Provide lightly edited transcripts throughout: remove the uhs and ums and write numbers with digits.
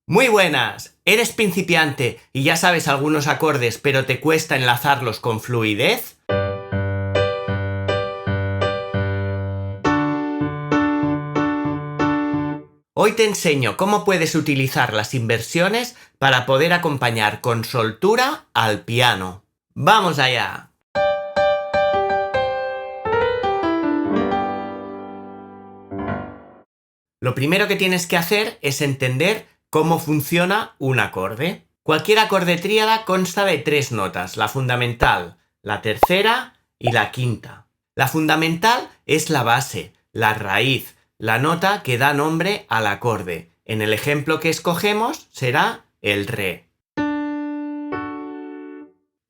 Muy buenas, ¿eres principiante y ya sabes algunos acordes pero te cuesta enlazarlos con fluidez? Hoy te enseño cómo puedes utilizar las inversiones para poder acompañar con soltura al piano. ¡Vamos allá! Lo primero que tienes que hacer es entender cómo funciona un acorde. Cualquier acorde tríada consta de 3 notas, la fundamental, la tercera y la quinta. La fundamental es la base, la raíz, la nota que da nombre al acorde. En el ejemplo que escogemos será el re.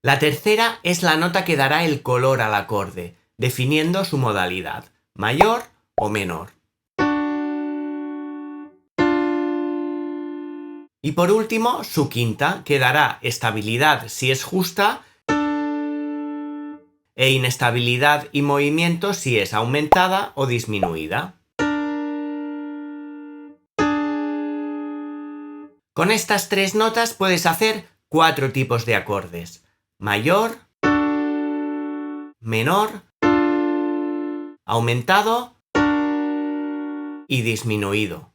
La tercera es la nota que dará el color al acorde, definiendo su modalidad, mayor o menor. Y por último, su quinta, que dará estabilidad si es justa e inestabilidad y movimiento si es aumentada o disminuida. Con estas 3 notas puedes hacer 4 tipos de acordes: mayor, menor, aumentado y disminuido.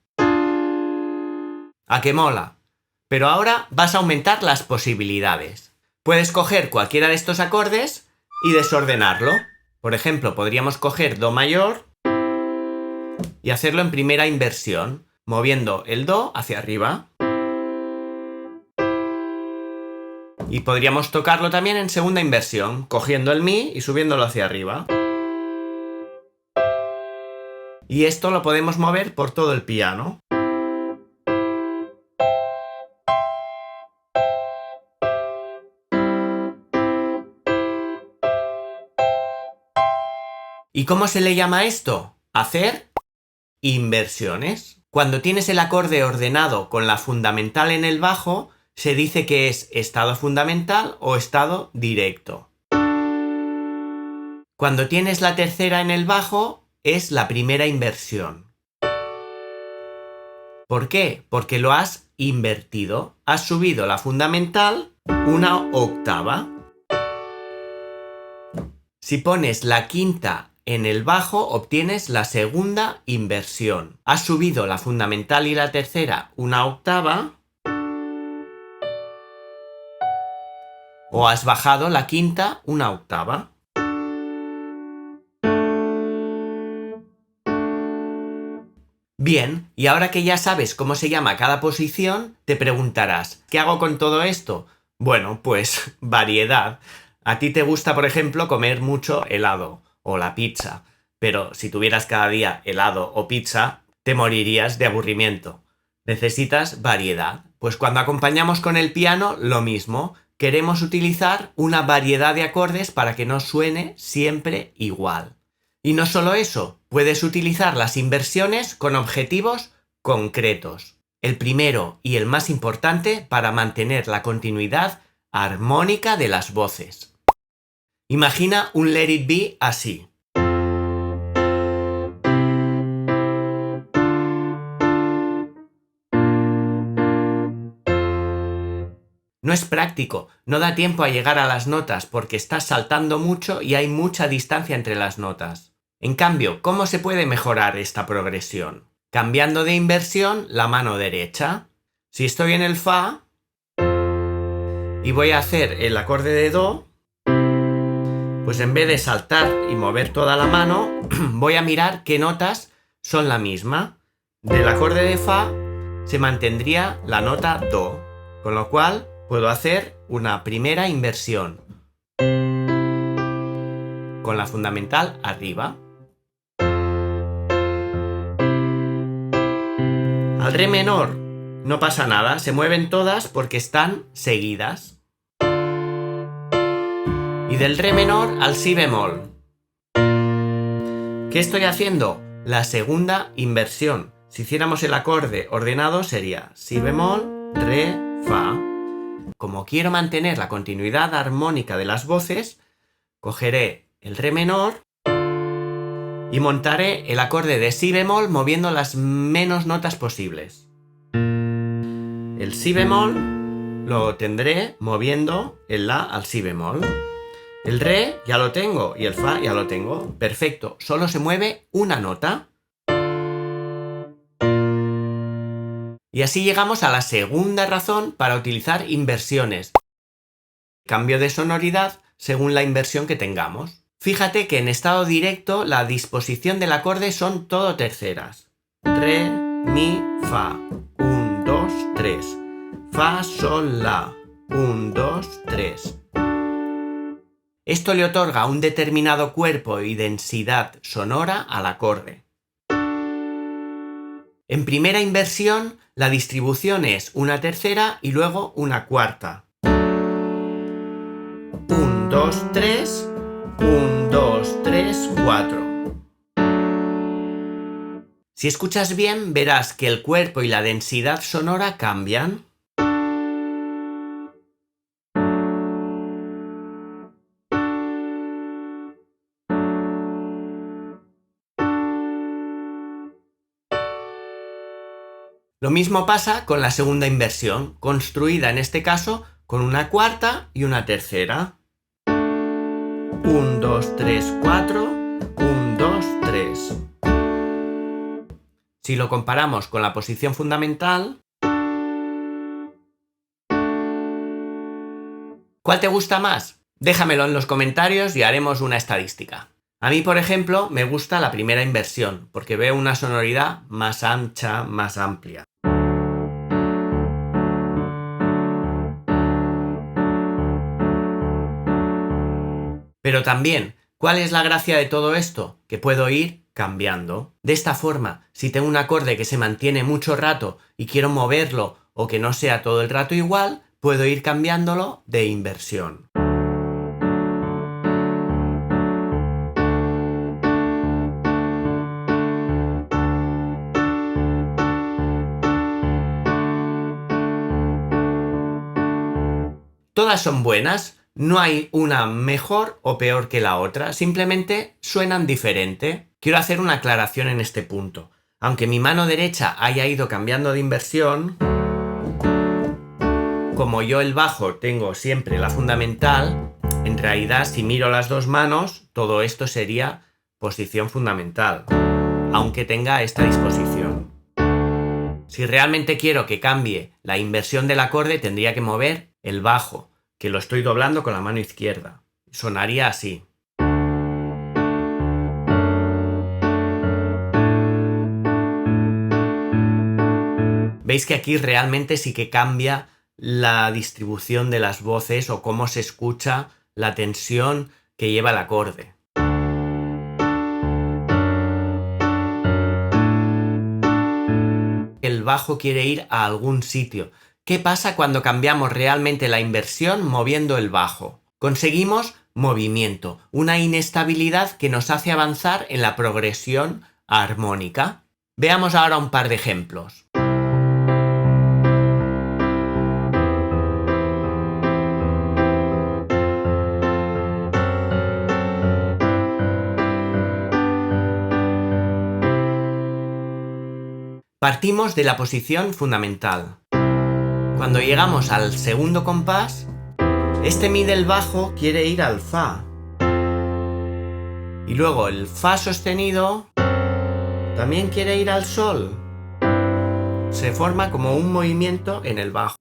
¿A qué mola? Pero ahora vas a aumentar las posibilidades. Puedes coger cualquiera de estos acordes y desordenarlo. Por ejemplo, podríamos coger do mayor y hacerlo en primera inversión, moviendo el do hacia arriba. Y podríamos tocarlo también en segunda inversión, cogiendo el mi y subiéndolo hacia arriba. Y esto lo podemos mover por todo el piano. ¿Y cómo se le llama esto? Hacer inversiones. Cuando tienes el acorde ordenado con la fundamental en el bajo, se dice que es estado fundamental o estado directo. Cuando tienes la tercera en el bajo, es la primera inversión. ¿Por qué? Porque lo has invertido. Has subido la fundamental una octava. Si pones la quinta en el bajo, obtienes la segunda inversión. Has subido la fundamental y la tercera una octava. O has bajado la quinta una octava. Bien, y ahora que ya sabes cómo se llama cada posición, te preguntarás, ¿qué hago con todo esto? Bueno, pues variedad. A ti te gusta, por ejemplo, comer mucho helado o la pizza, pero si tuvieras cada día helado o pizza, te morirías de aburrimiento. Necesitas variedad. Pues cuando acompañamos con el piano, lo mismo. Queremos utilizar una variedad de acordes para que no suene siempre igual. Y no solo eso, puedes utilizar las inversiones con objetivos concretos. El primero y el más importante para mantener la continuidad armónica de las voces. Imagina un Let It Be así. No es práctico, no da tiempo a llegar a las notas porque estás saltando mucho y hay mucha distancia entre las notas. En cambio, ¿cómo se puede mejorar esta progresión? Cambiando de inversión la mano derecha. Si estoy en el fa y voy a hacer el acorde de do, pues en vez de saltar y mover toda la mano, voy a mirar qué notas son la misma. Del acorde de fa se mantendría la nota do, con lo cual puedo hacer una primera inversión con la fundamental arriba. Al re menor no pasa nada, se mueven todas porque están seguidas. Y del re menor al si bemol. ¿Qué estoy haciendo? La segunda inversión. Si hiciéramos el acorde ordenado sería si bemol, re, fa. Como quiero mantener la continuidad armónica de las voces, cogeré el re menor y montaré el acorde de si bemol moviendo las menos notas posibles. El si bemol lo tendré moviendo el la al si bemol. El re ya lo tengo y el fa ya lo tengo. Perfecto, solo se mueve una nota. Y así llegamos a la segunda razón para utilizar inversiones. Cambio de sonoridad según la inversión que tengamos. Fíjate que en estado directo la disposición del acorde son todo terceras. Re, mi, fa. 1, 2, 3. Fa, sol, la. 1, 2, 3. Esto le otorga un determinado cuerpo y densidad sonora al acorde. En primera inversión, la distribución es una tercera y luego una cuarta. 1, 2, 3. 1, 2, 3, 4. Si escuchas bien, verás que el cuerpo y la densidad sonora cambian. Lo mismo pasa con la segunda inversión, construida en este caso con una cuarta y una tercera. 1, 2, 3, 4. 1, 2, 3. Si lo comparamos con la posición fundamental, ¿cuál te gusta más? Déjamelo en los comentarios y haremos una estadística. A mí, por ejemplo, me gusta la primera inversión, porque veo una sonoridad más ancha, más amplia. Pero también, ¿cuál es la gracia de todo esto? Que puedo ir cambiando. De esta forma, si tengo un acorde que se mantiene mucho rato y quiero moverlo o que no sea todo el rato igual, puedo ir cambiándolo de inversión. Todas son buenas. No hay una mejor o peor que la otra, simplemente suenan diferente. Quiero hacer una aclaración en este punto. Aunque mi mano derecha haya ido cambiando de inversión, como yo el bajo tengo siempre la fundamental, en realidad si miro las dos manos, todo esto sería posición fundamental, aunque tenga esta disposición. Si realmente quiero que cambie la inversión del acorde, tendría que mover el bajo, que lo estoy doblando con la mano izquierda. Sonaría así. Veis que aquí realmente sí que cambia la distribución de las voces o cómo se escucha la tensión que lleva el acorde. El bajo quiere ir a algún sitio. ¿Qué pasa cuando cambiamos realmente la inversión moviendo el bajo? Conseguimos movimiento, una inestabilidad que nos hace avanzar en la progresión armónica. Veamos ahora un par de ejemplos. Partimos de la posición fundamental. Cuando llegamos al segundo compás, este mi del bajo quiere ir al fa. Y luego el fa sostenido también quiere ir al sol. Se forma como un movimiento en el bajo,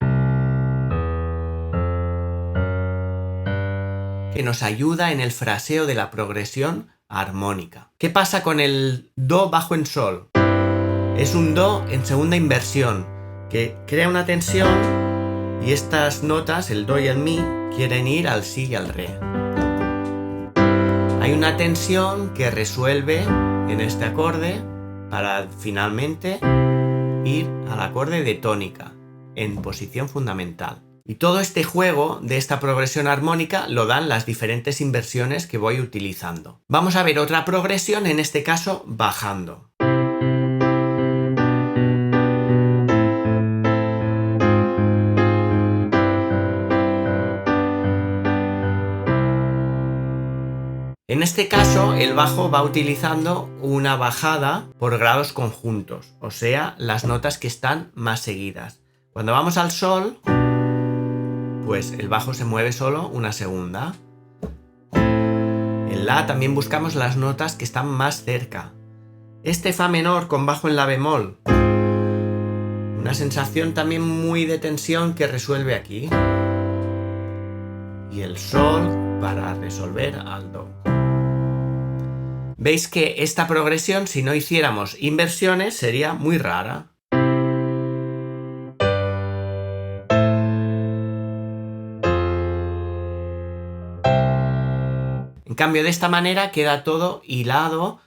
que nos ayuda en el fraseo de la progresión armónica. ¿Qué pasa con el do bajo en sol? Es un do en segunda inversión, que crea una tensión y estas notas, el do y el mi, quieren ir al si y al re. Hay una tensión que resuelve en este acorde para finalmente ir al acorde de tónica, en posición fundamental. Y todo este juego de esta progresión armónica lo dan las diferentes inversiones que voy utilizando. Vamos a ver otra progresión, en este caso bajando. En este caso, el bajo va utilizando una bajada por grados conjuntos, o sea, las notas que están más seguidas. Cuando vamos al sol, pues el bajo se mueve solo una segunda. En la también buscamos las notas que están más cerca. Este fa menor con bajo en la bemol, una sensación también muy de tensión que resuelve aquí. Y el sol para resolver al do. Veis que esta progresión, si no hiciéramos inversiones, sería muy rara. En cambio, de esta manera queda todo hilado.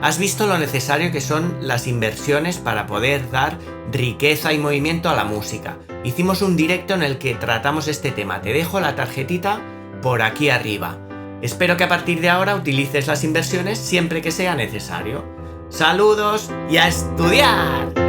Has visto lo necesario que son las inversiones para poder dar riqueza y movimiento a la música. Hicimos un directo en el que tratamos este tema. Te dejo la tarjetita por aquí arriba. Espero que a partir de ahora utilices las inversiones siempre que sea necesario. ¡Saludos y a estudiar!